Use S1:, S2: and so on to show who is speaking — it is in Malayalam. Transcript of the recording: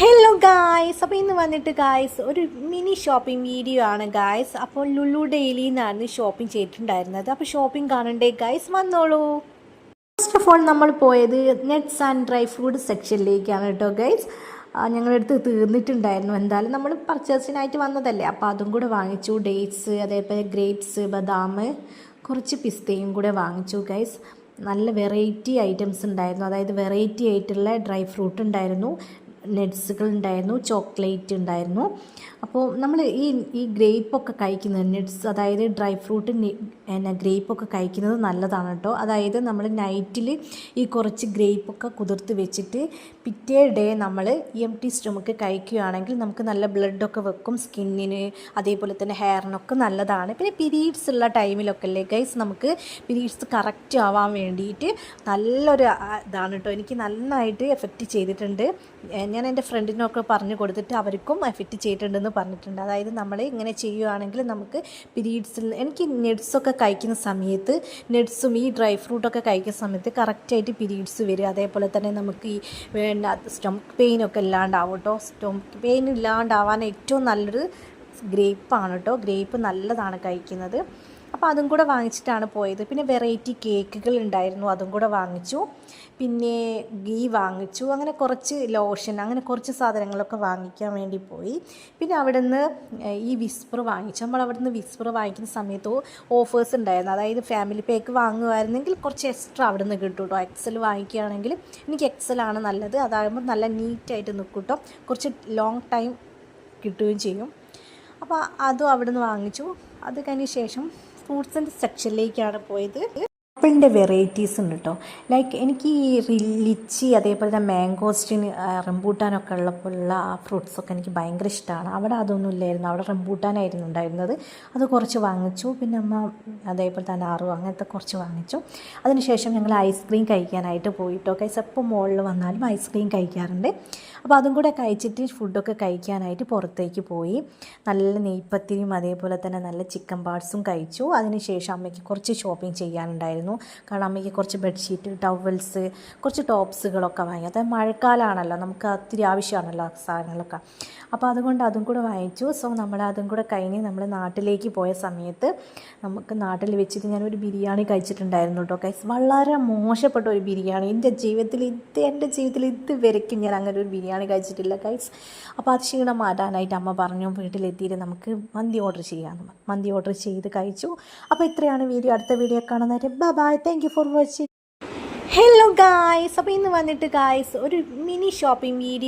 S1: ഹലോ ഗായ്സ്, അപ്പോൾ ഇന്ന് വന്നിട്ട് ഗായ്സ് ഒരു മിനി ഷോപ്പിംഗ് വീഡിയോ ആണ് ഗായ്സ്. അപ്പോൾ ലുലു ഡെയിലിയിൽ നിന്നാണ് ഷോപ്പിംഗ് ചെയ്തിട്ടുണ്ടായിരുന്നത്. അപ്പോൾ ഷോപ്പിംഗ് കാണണ്ടേ ഗായ്സ്, വന്നോളൂ. ഫസ്റ്റ് ഓഫ് ഓൾ നമ്മൾ പോയത് നട്ട്സ് ആൻഡ് ഡ്രൈ ഫ്രൂട്ട് സെക്ഷനിലേക്കാണ് കേട്ടോ ഗൈസ്. ഞങ്ങളുടെ അടുത്ത് തീർന്നിട്ടുണ്ടായിരുന്നു. എന്തായാലും നമ്മൾ പർച്ചേസിനായിട്ട് വന്നതല്ലേ, അപ്പോൾ അതും കൂടെ വാങ്ങിച്ചു. ഡേറ്റ്സ്, അതേപോലെ ഗ്രേപ്സ്, ബദാം, കുറച്ച് പിസ്തയും കൂടെ വാങ്ങിച്ചു ഗൈസ്. നല്ല വെറൈറ്റി ഐറ്റംസ് ഉണ്ടായിരുന്നു. അതായത് വെറൈറ്റി ആയിട്ടുള്ള ഡ്രൈ ഫ്രൂട്ട് ഉണ്ടായിരുന്നു, നട്ട്സുകൾ ഉണ്ടായിരുന്നു, ചോക്ലേറ്റ് ഉണ്ടായിരുന്നു. അപ്പോൾ നമ്മൾ ഈ ഗ്രേപ്പൊക്കെ കഴിക്കുന്നത്, നട്ട്സ് അതായത് ഡ്രൈ ഫ്രൂട്ട് ഗ്രേപ്പൊക്കെ കഴിക്കുന്നത് നല്ലതാണ് കേട്ടോ. അതായത് നമ്മൾ നൈറ്റിൽ ഈ കുറച്ച് ഗ്രേപ്പൊക്കെ കുതിർത്ത് വെച്ചിട്ട് പിറ്റേ ഡേ നമ്മൾ എംപ്റ്റി സ്റ്റൊമക്ക് കഴിക്കുകയാണെങ്കിൽ നമുക്ക് നല്ല ബ്ലഡൊക്കെ വെക്കും സ്കിന്നിന്, അതേപോലെ തന്നെ ഹെയറിനൊക്കെ നല്ലതാണ്. പിന്നെ പീരീഡ്സ് ഉള്ള ടൈമിലൊക്കെ അല്ലേ ഗൈസ്, നമുക്ക് പീരീഡ്സ് കറക്റ്റ് ആവാൻ വേണ്ടിയിട്ട് നല്ലൊരു ഇതാണ് കേട്ടോ. എനിക്ക് നന്നായിട്ട് എഫക്റ്റ് ചെയ്തിട്ടുണ്ട്. ഞാൻ എൻ്റെ ഫ്രണ്ടിനൊക്കെ പറഞ്ഞു കൊടുത്തിട്ട് അവർക്കും എഫക്റ്റ് ചെയ്തിട്ടുണ്ടെന്ന് പറഞ്ഞിട്ടുണ്ട്. അതായത് നമ്മൾ ഇങ്ങനെ ചെയ്യുകയാണെങ്കിൽ നമുക്ക് പീരീഡ്സിൽ, എനിക്ക് നട്ട്സൊക്കെ കഴിക്കുന്ന സമയത്ത്, നട്ട്സും ഈ ഡ്രൈ ഫ്രൂട്ടൊക്കെ കഴിക്കുന്ന സമയത്ത് കറക്റ്റായിട്ട് പീരീഡ്സ് വരും. അതേപോലെ തന്നെ നമുക്ക് ഈ സ്റ്റൊമക്ക് പെയിനൊക്കെ ഇല്ലാണ്ടാവും കേട്ടോ. സ്റ്റൊമക്ക് പെയിൻ ഇല്ലാണ്ടാവാൻ ഏറ്റവും നല്ലൊരു ഗ്രേപ്പാണ് കേട്ടോ. ഗ്രേപ്പ് നല്ലതാണ് കഴിക്കുന്നത്. അപ്പോൾ അതും കൂടെ വാങ്ങിച്ചിട്ടാണ് പോയത്. പിന്നെ വെറൈറ്റി കേക്കുകൾ ഉണ്ടായിരുന്നു, അതും കൂടെ വാങ്ങിച്ചു. പിന്നെ ഗീ വാങ്ങിച്ചു. അങ്ങനെ കുറച്ച് ലോഷൻ, അങ്ങനെ കുറച്ച് സാധനങ്ങളൊക്കെ വാങ്ങിക്കാൻ വേണ്ടി പോയി. പിന്നെ അവിടെ നിന്ന് ഈ വിസ്പർ വാങ്ങിച്ചു. നമ്മൾ അവിടെ നിന്ന് വിസ്പർ വാങ്ങിക്കുന്ന സമയത്ത് ഓഫേഴ്സ് ഉണ്ടായിരുന്നു. അതായത് ഫാമിലി പാക്ക് വാങ്ങുമായിരുന്നെങ്കിൽ കുറച്ച് എക്സ്ട്രാ അവിടെ നിന്ന് കിട്ടും കേട്ടോ. എക്സൽ വാങ്ങിക്കുകയാണെങ്കിൽ എനിക്ക് എക്സലാണ് നല്ലത്. അതാകുമ്പോൾ നല്ല നീറ്റായിട്ട് നിൽക്കും കേട്ടോ. കുറച്ച് ലോങ് ടൈം കിട്ടുകയും ചെയ്യും. അപ്പോൾ അതും അവിടെ നിന്ന് വാങ്ങിച്ചു. അത് കഴിഞ്ഞ ശേഷം ഫ്രൂട്ട്സിൻ്റെ സെക്ഷനിലേക്കാണ് പോയത്. ആപ്പിളിൻ്റെ വെറൈറ്റീസ് ഉണ്ട് കേട്ടോ. ലൈക്ക് എനിക്ക് ഈ ലിച്ചി, അതേപോലെ തന്നെ മാംഗോസ്റ്റിൻ, റംബൂട്ടാനൊക്കെ ഉള്ളപ്പോഴുള്ള ആ ഫ്രൂട്ട്സൊക്കെ എനിക്ക് ഭയങ്കര ഇഷ്ടമാണ്. അവിടെ അതൊന്നും ഇല്ലായിരുന്നു, അവിടെ റംബൂട്ടാനായിരുന്നു ഉണ്ടായിരുന്നത്. അത് കുറച്ച് വാങ്ങിച്ചു. പിന്നെ അമ്മ അതേപോലെ തന്നെ അങ്ങനത്തെ കുറച്ച് വാങ്ങിച്ചു. അതിനുശേഷം ഞങ്ങൾ ഐസ്ക്രീം കഴിക്കാനായിട്ട് പോയിട്ടോ. കൈസ് എപ്പോൾ മുകളിൽ വന്നാലും ഐസ്ക്രീം കഴിക്കാറുണ്ട്. അപ്പോൾ അതും കൂടെ കഴിച്ചിട്ട് ഫുഡൊക്കെ കഴിക്കാനായിട്ട് പുറത്തേക്ക് പോയി. നല്ല നെയ്പ്പത്തിരിയും അതേപോലെ തന്നെ നല്ല ചിക്കൻ പാർട്സും കഴിച്ചു. അതിനുശേഷം അമ്മയ്ക്ക് കുറച്ച് ഷോപ്പിംഗ് ചെയ്യാനുണ്ടായിരുന്നു. കാരണം അമ്മയ്ക്ക് കുറച്ച് ബെഡ്ഷീറ്റ്, ടവൽസ്, കുറച്ച് ടോപ്സുകളൊക്കെ വാങ്ങി. അതായത് മഴക്കാലമാണല്ലോ, നമുക്ക് ഒത്തിരി ആവശ്യമാണല്ലോ സാധനങ്ങളൊക്കെ. അപ്പോൾ അതുകൊണ്ട് അതും കൂടെ വാങ്ങിച്ചു. സോ നമ്മൾ അതും കൂടെ കഴിഞ്ഞ് നമ്മൾ നാട്ടിലേക്ക് പോയ സമയത്ത് നമുക്ക് നാട്ടിൽ വെച്ചിട്ട് ഞാനൊരു ബിരിയാണി കഴിച്ചിട്ടുണ്ടായിരുന്നു കേട്ടോ ഗൈസ്. വളരെ മോശപ്പെട്ട ഒരു ബിരിയാണി. എൻ്റെ ജീവിതത്തിൽ ഇതുവരെയ്ക്കും ഞാൻ അങ്ങനെ ഒരു ബിരിയാണി കഴിച്ചിട്ടില്ല ഗൈസ്. അപ്പോൾ അത് ക്ഷീണം മാറ്റാനായിട്ട് അമ്മ പറഞ്ഞു വീട്ടിലെത്തിയിട്ട് നമുക്ക് മന്തി ഓർഡർ ചെയ്യാമെന്ന്. മന്തി ഓർഡർ ചെയ്ത് കഴിച്ചു. അപ്പോൾ ഇത്രയാണ് വീഡിയോ. അടുത്ത വീഡിയോ കാണുന്നവരെ bye. Thank you for watching. Hello guys, അപ്പോൾ ഇന്ന് വന്നിട്ട് ഗായ്സ് ഒരു മിനി ഷോപ്പിംഗ് വീഡിയോ